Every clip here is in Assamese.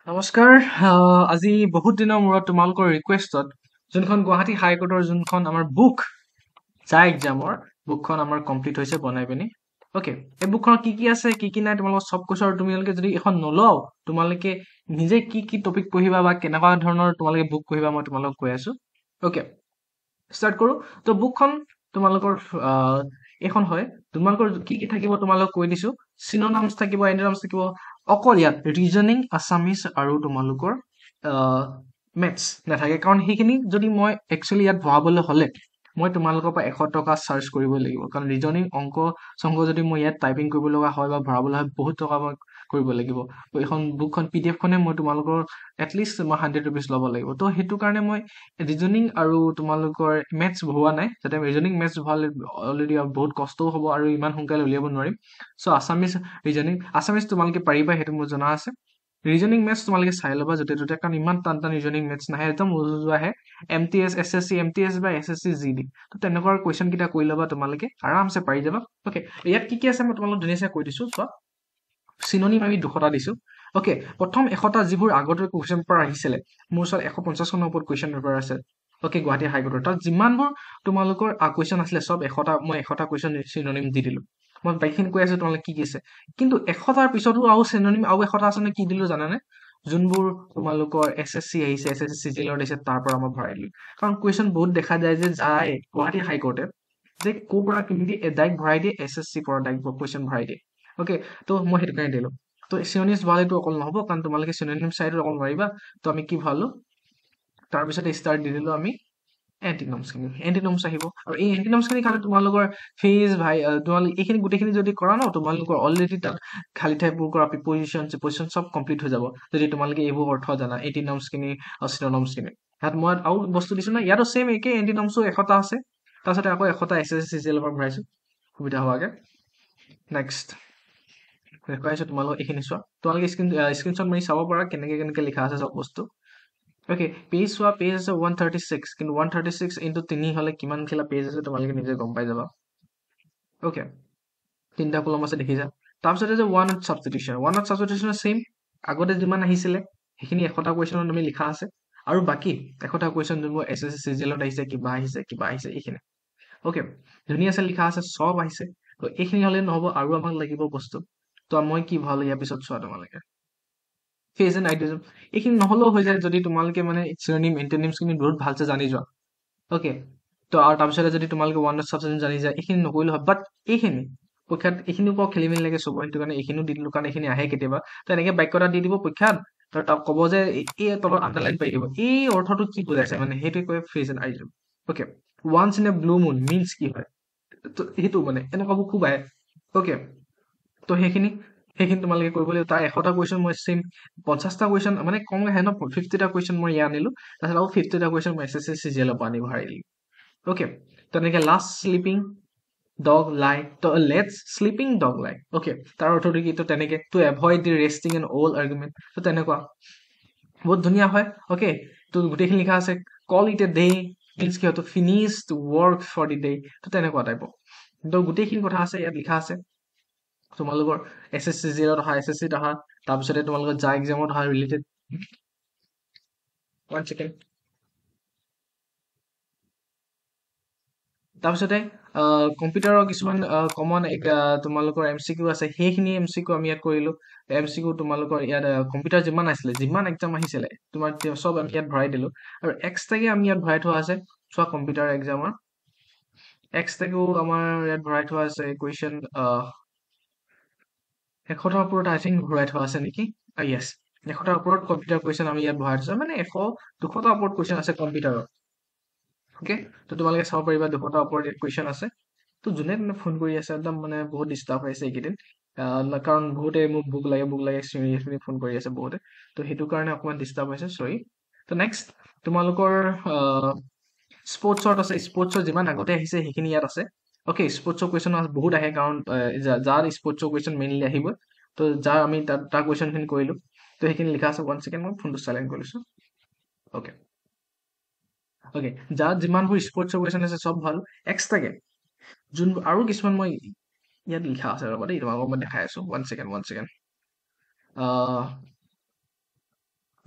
নমস্কাৰ। আজি বহুত দিনৰ মূৰত তোমালোকৰ ৰিকুৱেষ্টত যোনখন গুৱাহাটী হাইকোৰ্টৰ যোনখন আমাৰ বুক জা এক্সামৰ বুকখন আমাৰ কমপ্লিট হৈছে বনাই পিনি। অ'কে, এই বুকখনত কি কি আছে কি কি নাই তোমালোকক চব কৈছো, আৰু তোমালোকে যদি এখন নলও তোমালোকে নিজে কি কি টপিক পঢ়িবা বা কেনেকুৱা ধৰণৰ তোমালোকে বুক পঢ়িবা মই তোমালোকক কৈ আছো। অ'কে, ষ্টাৰ্ট কৰো। তো বুকখন তোমালোকৰ এইখন হয়। তোমালোকৰ কি কি থাকিব তোমালোকক কৈ দিছো। চিনোনামছ থাকিব, এণ্টোনামছ থাকিব। অকল ইয়াত ৰিজনিং, আছামিজ আৰু তোমালোকৰ মেথছ নাথাকে, কাৰণ সেইখিনি যদি মই একচুৱেলি ইয়াত ভৰাবলৈ হ'লে মই তোমালোকৰ পৰা 100 টকা চাৰ্জ কৰিব লাগিব, কাৰণ ৰিজনিং, অংক চংক যদি মই ইয়াত টাইপিং কৰিব লগা হয় বা ভৰাবলৈ হয় বহুত টকা মই কৰিব লাগিব। এইখন বুকখন PDF খনে মই তোমালোকৰ এটলিষ্ট মই 100 ৰুপিজ ল'ব লাগিব। তো সেইটো কাৰণে মই ৰিজনিং আৰু তোমালোকৰ মেথছ ভৰোৱা নাই, যাতে ৰিজনিং মেথছ ভৰালে অলৰেডি বহুত কষ্টও হ'ব আৰু ইমান সোনকালে উলিয়াব নোৱাৰিম। চ' আছামিজ, ৰিজনিং, আছামিজ তোমালোকে পাৰিবা, সেইটো মোৰ জনা আছে। ৰিজনিং মেথছ তোমালোকে চাই ল'বা য'তে ত'তে, কাৰণ ইমান টান টান ৰিজনিং মেথছ নাহে, একদম উজু আহে। MTS, SSC, MTS বা SSC GD, তো তেনেকুৱা কুৱেশ্যন কেইটা কৰি ল'বা, তোমালোকে আৰামছে পাৰি যাবা। অ'কে, ইয়াত কি কি আছে মই তোমালোকক ধুনীয়াকৈ কৈ দিছো। চোৱা, চিননিম আমি 200টা দিছো। অ'কে, প্ৰথম 100টা যিবোৰ আগতে কুৱেশ্যন পেপাৰ আহিছিলে, মোৰ ওচৰত 150খনৰ ওপৰত কুৱেশ্যন পেপাৰ আছে। অ'কে, গুৱাহাটী হাইকোৰ্টৰ তাত যিমানবোৰ তোমালোকৰ কুৱেশ্যন আছিলে চব 100টা কুৱেশ্যন চিননিম দি দিলো। মই বাকীখিনি কৈ আছো তোমালোকে কি কি আছে, কিন্তু 100টাৰ পিছতো আৰু চিননিম আৰু 100টা আছে নে কি দিলো জানানে? যোনবোৰ তোমালোকৰ SSC আহিছে, SSC CGL আহিছে, তাৰ পৰা মই ভৰাই দিলো। কাৰণ কুৱেশ্যন বহুত দেখা যায় যে যায় গুৱাহাটী হাইকোৰ্টে যে ক'ৰ পৰা কিনি ডাইৰেক্ট ভৰাই দিয়ে, SSC পৰা ডাইৰেক্ট কুৱেশ্যন ভৰাই দিয়ে। অ'কে, তো মই সেইটো কাৰণে দিলো। তো চিননিমছ ভৰালেতো অকল নহ'ব, কাৰণ তোমালোকে চিননিম চাইডত অকল নোৱাৰিবা। তো আমি কি ভৰালো, তাৰপিছতে ষ্টাৰ্ট দি দিলো আমি এণ্টিনমছখিনি। এণ্টিনমছ আহিব, আৰু এই এণ্টিনমছখিনি কাৰণে তোমালোকৰ ফিজ তোমালোকে এইখিনি গোটেইখিনি যদি কৰা ন, তোমালোকৰ অলৰেডি তাত খালী ঠাইবোৰ কৰা, প্ৰিপজিশ্যন চব কমপ্লিট হৈ যাব, যদি তোমালোকে এইবোৰ অৰ্থ জানা, এণ্টিনমছখিনি আৰু চিননিমছখিনি। ইয়াত মই আৰু বস্তু দিছো না, ইয়াতো ছেম একে, এণ্টিনমছো 100টা আছে, তাৰপিছতে আকৌ 100টা SSC CGL পৰা ভৰাইছো সুবিধা হোৱাকে। নেক্সট দেখুৱাইছো তোমালোকক, এইখিনি চোৱা, তোমালোকে স্ক্ৰীনশ্বট মাৰি চাব পাৰা কেনেকে কেনেকে লিখা আছে চব বস্তু। অ'কে, পেজ চোৱা, পেজ আছে 136, কিন্তু 136 ইনটু 3 হ'লে কিমান খিলা পেজ আছে তোমালোকে নিজে গম পাই যাবা। অ'কে, 3টা কলম আছে দেখিছা। তাৰপিছতে যে ওৱান ৱৰ্ড ছাবষ্টিটিউশ্যন ছেইম, আগতে যিমান আহিছিলে সেইখিনি 100টা কুৱেশ্যনত আমি লিখা আছে, আৰু বাকী 100টা কুৱেশ্যন যোনবোৰ SSC CGLত আহিছে, কিবা আহিছে এইখিনি। অ'কে, ধুনীয়াছে লিখা আছে, চব আহিছে। তো এইখিনি হ'লে নহ'ব, আৰু আমাক লাগিব বস্তু। তো মই কি ভৰালো ইয়াৰ পিছত চোৱা তোমালোকে, ফেজ এণ্ড আইডিয়াজম। এইখিনি নহ'লেও হৈ যায় যদি তোমালোকে মানে চিনোনিম, এণ্টোনিমছখিনি বহুত ভালছে জানি যোৱা। অ'কে, তো আৰু তাৰপিছতে যদি তোমালোকে ওৱান ৱৰ্ড ছাবষ্টিটিউশ্যন জানি যায়, এইখিনি নকৰিলেও হয়, বাট এইখিনি পৰীক্ষাত এইখিনিৰ পৰা খেলি মেলি লাগে চব, সেইটো কাৰণে এইখিনিও দি দিলো, কাৰণ এইখিনি আহে কেতিয়াবা। তো এনেকে বাক্য এটা দি দিব পৰীক্ষাত, তো তাক ক'ব যে এই তলত আণ্ডাৰলাইন পাই দিব, এই অৰ্থটো কি বুজাইছে, মানে সেইটোৱে কয় phrase and idiom. Okay, once in a blue moon means কি হয়, তো সেইটো মানে এনেকুৱাবোৰ খুব আহে। অ'কে, তো সেইখিনি তোমালোকে কৰিব লাগিব। তাৰ 100টা কুৱেশ্যন মই ছেইম 50টা কুৱেশ্যন মানে কম আহে ন, 50টা কুৱেশ্যন মই ইয়াত আনিলো, তাৰপিছত আৰু 50টা কুৱেশ্যন মই SSC CGL পৰা আনি ভৰাই দিলো। অ'কে, তেনেকে লাষ্ট শ্লিপিং ডগ লাই, তো let's sleeping dog lie. Okay, তাৰ অৰ্থটো কি, তো তেনেকে to avoid the resting and all argument, তো তেনেকুৱা বহুত ধুনীয়া হয়। অ'কে, তো গোটেইখিনি লিখা আছে। Call it a day means কি হয়, তো finish work for the day, তো তেনেকুৱা টাইপৰ। তো গোটেইখিনি কথা আছে ইয়াত লিখা আছে। তোমালোকৰ SSC CGLত অহা, SSCত অহা, তাৰপিছতে তোমালোকৰ জা এক্সামত অহা ৰিলেটেড। 1 ছেকেণ্ড। তাৰপিছতে কম্পিউটাৰৰ কিছুমান কমন তোমালোকৰ MCQ আছে, সেইখিনি MCQ আমি ইয়াত কৰিলো। MCQ তোমালোকৰ ইয়াত কম্পিউটাৰ যিমান আছিলে, যিমান এক্সাম আহিছিলে তোমাৰ চব আমি ইয়াত ভৰাই দিলো, আৰু এক্সট্ৰাকে আমি ইয়াত ভৰাই থোৱা আছে। চোৱা, কম্পিউটাৰ এক্সামৰ এক্সট্ৰাকেও আমাৰ ইয়াত ভৰাই থোৱা আছে কুৱেশ্যন 100টাৰ ওপৰত আই থিংক ভৰাই থোৱা আছে নেকি। য়েছ, 100টাৰ ওপৰত কম্পিউটাৰ কুৱেশ্যন আমি ইয়াত ভৰাই থৈছো, মানে 200টাৰ ওপৰত কুৱেশ্যন আছে কম্পিউটাৰৰ। অ'কে, তো তোমালোকে চাব পাৰিবা 200টাৰ ওপৰত কুৱেশ্যন আছে। তো যোনে মানে ফোন কৰি আছে, একদম মানে বহুত ডিষ্টাৰ্ব হৈ আছে এইকেইদিন, কাৰণ বহুতে মোক বুক লাগে চিৰিয়াছলি ফোন কৰি আছে বহুতে, তো সেইটো কাৰণে অকণমান ডিষ্টাৰ্ব হৈছে, চৰি। তো নেক্সট তোমালোকৰ স্পৰ্টছত আছে, স্পৰ্টছৰ যিমান আগতে আহিছে সেইখিনি ইয়াত আছে। অ'কে, স্পৰ্টছৰ কুৱেশ্যন বহুত আহে, কাৰণ যাৰ স্পৰ্টছৰ কুৱেশ্যন মেইনলি আহিব, তো যাৰ আমি তাৰ কুৱেশ্যনখিনি কৰিলো, তো সেইখিনি লিখা আছে। 1 ছেকেণ্ড, মই ফোনটো চাইলেণ্ট কৰি লৈছো। অ'কে, যাৰ যিমানবোৰ স্পৰ্টছৰ কুৱেশ্যন আছে চব ভাল। এক্সট্ৰাকে যোনবোৰ আৰু কিছুমান মই ইয়াত লিখা আছে, ৰ'বা দেই, তোমালোকক মই দেখাই আছো। 1 ছেকেণ্ড।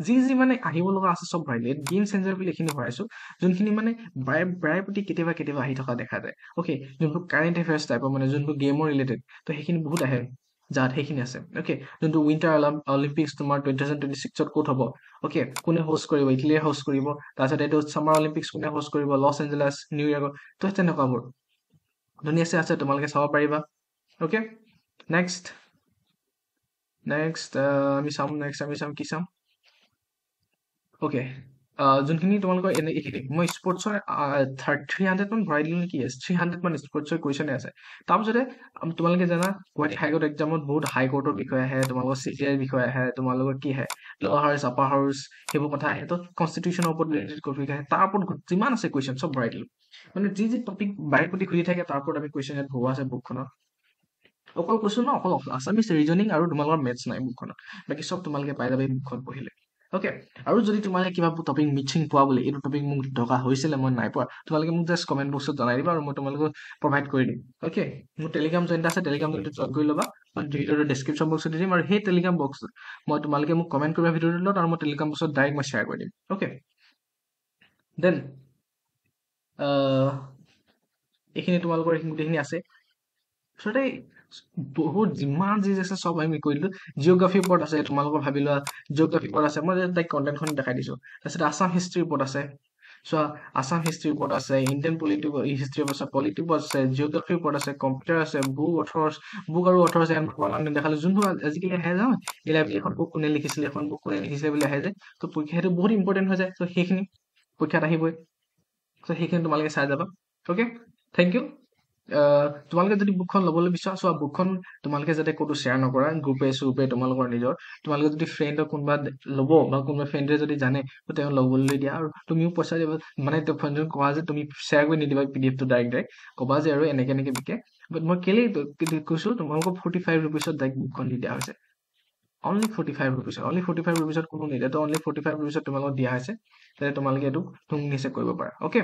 যি মানে আহিব লগা আছে চব ভৰাই দিলে গেম চেঞ্জাৰ বুলি এইখিনি ভৰাইছো যোনখিনি মানে বাৰে প্ৰতি কেতিয়াবা আহি থকা দেখা যায় অ'কে যোনবোৰ কাৰেণ্ট এফেয়াৰ্ছ টাইপৰ মানে যোনবোৰ গেমৰ ৰিলেটেড তো সেইখিনি বহুত আহে যাত সেইখিনি আছে অ'কে যোনটো উইণ্টাৰ অলিম্পিক্স তোমাৰ 2026ত ক'ত হ'ব অ'কে কোনে হোষ্ট কৰিব ইটালীয়ে হোষ্ট কৰিব তাৰপিছত এইটো ছামাৰ অলিম্পিক্স কোনে হোষ্ট কৰিব লছ এঞ্জেলাছ নিউয়ৰ্কত তো তেনেকুৱাবোৰ ধুনীয়াছে আছে তোমালোকে চাব পাৰিবা অ'কে নেক্সট আমি চাম কি চাম অ'কে যোনখিনি তোমালোকৰ এইখিনি মই স্পৰ্টছৰ 300 মান ভৰাই দিলোঁ নেকি 300 মান স্পৰ্টছৰ কুৱেশ্যনে আছে তাৰপিছতে তোমালোকে জানা গুৱাহাটী হাইকোৰ্ট এক্সামত বহুত হাইকোৰ্টৰ বিষয় আহে তোমালোকৰ CJIৰ বিষয় আহে তোমালোকৰ কি আহে লোৱাৰ হাউচ আপাৰ হাউচ সেইবোৰ কথা আহে তো কনষ্টিটিউশ্যনৰ ওপৰত ৰিলেটেড টপিক আহে তাৰ ওপৰত যিমান আছে কুৱেশ্যন চব ভৰাই দিলোঁ মানে যি টপিক বাৰে প্ৰতি ঘূৰি থাকে তাৰ ওপৰত আমি কুৱেশ্যন ইয়াত ভৰোৱা আছে বুকখনত অকল কৈছো ন অকল আছামিছ ৰিজনিং আৰু তোমালোকৰ মেথছ নাই বুকখনত বাকী চব তোমালোকে পাই যাবা এই বুকখন পঢ়িলে অ'কে আৰু যদি তোমালোকে কিবা টপিক মিচিং পোৱা বুলি এইটো টপিক মোক দৰকাৰ হৈছিলে মই নাই পোৱা তোমালোকে মোক জাষ্ট কমেণ্ট বক্সত জনাই দিবা আৰু মই তোমালোকক প্ৰভাইড কৰি দিম অ'কে মোৰ টেলিগ্ৰাম জইন আছে টেলিগ্ৰাম জইনটো জইন কৰি ল'বা ভিডিঅ'টো ডেছক্ৰিপশ্যন বক্সত দি দিম আৰু সেই টেলিগ্ৰাম বক্সত মই তোমালোকে মোক কমেণ্ট কৰিবা ভিডিঅ'টোৰ লগত আৰু মই টেলিগ্ৰাম বক্সত ডাইৰেক্ট মই শ্বেয়াৰ কৰি দিম অ'কে দেন এইখিনি তোমালোকৰ এইখিনি গোটেইখিনি আছে আচলতে বহুত যিমান যি আছে চব আমি কৰি দিলোঁ জিঅ'গ্ৰাফিৰ ওপৰত আছে তোমালোকৰ ভাবি লোৱা জিঅ'গ্ৰাফিৰ ওপৰত আছে মই তাইক কণ্টেণ্টখন দেখাই দিছোঁ তাৰপিছত আছাম হিষ্ট্ৰীৰ ওপৰত আছে চোৱা আছাম হিষ্ট্ৰীৰ ওপৰত আছে ইণ্ডিয়ান হিষ্ট্ৰীৰ ওপৰত আছে পলিটিকৰ আছে জিঅ'গ্ৰাফিৰ ওপৰত আছে কম্পিউটাৰ আছে বুক আৰু অথৰ্ছ দেখালো যোনটো আজিকালি আহে যাওঁ এখন বুক কোনে লিখিছিলে এখন বুক কোনে লিখিছিলে বুলি আহে যে তো পৰীক্ষা সেইটো বহুত ইম্পৰ্টেণ্ট হৈ যায় তো সেইখিনি পৰীক্ষাত আহিবই তো সেইখিনি তোমালোকে চাই যাবা অ'কে থেংক ইউ তোমালোকে যদি বুকখন ল'বলৈ বিচাৰা চোৱা বুকখন তোমালোকে যাতে ক'তো শ্বেয়াৰ নকৰা গ্ৰুপে তোমালোকৰ নিজৰ তোমালোকে যদি ফ্ৰেণ্ডক কোনোবা ল'ব বা কোনোবা ফ্ৰেণ্ডে যদি জানে তো তেওঁ ল'বলৈ দিয়া আৰু তুমিও পইচা দিব মানে ফ্ৰেণ্ডজনক কোৱা যে তুমি শ্বেয়াৰ কৰি নিদিবা PDF টো ডাইৰেক্ট ক'বা যে আৰু এনেকে বিকে বাট মই কেলেই কৈছোঁ তোমালোকক 45 ৰুপিছত ডাইৰেক্ট বুকখন দি দিয়া হৈছে অনলি 45 ৰুপিছত কোনো নিদিয়ে তো অনলি 45 ৰুপিছত তোমালোকক দিয়া হৈছে যাতে তোমালোকে এইটো ধুনীয়াছে কৰিব পাৰা okay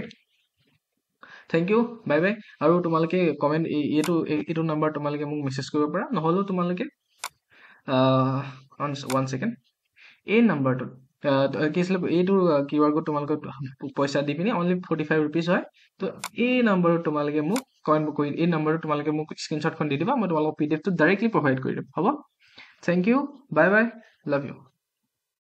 thank you bye bye আৰু তোমালোকে কমেণ্ট এইটো নাম্বাৰ তোমালোকে মোক মেছেজ কৰিব পাৰা নহ'লেও তোমালোকে ওৱান ছেকেণ্ড এই নাম্বাৰটোত কি আছিলে এইটো QR কোড তোমালোকে পইচা দি পিনি অনলি 45 ৰুপিজ হয় তো এই নাম্বাৰত তোমালোকে মোক কমেণ্ট কৰি এই নাম্বাৰত তোমালোকে মোক স্ক্ৰীনশ্বটখন দি দিবা মই তোমালোকক PDF টো ডাইৰেক্টলি প্ৰভাইড কৰি দিম হ'ব thank you bye bye love U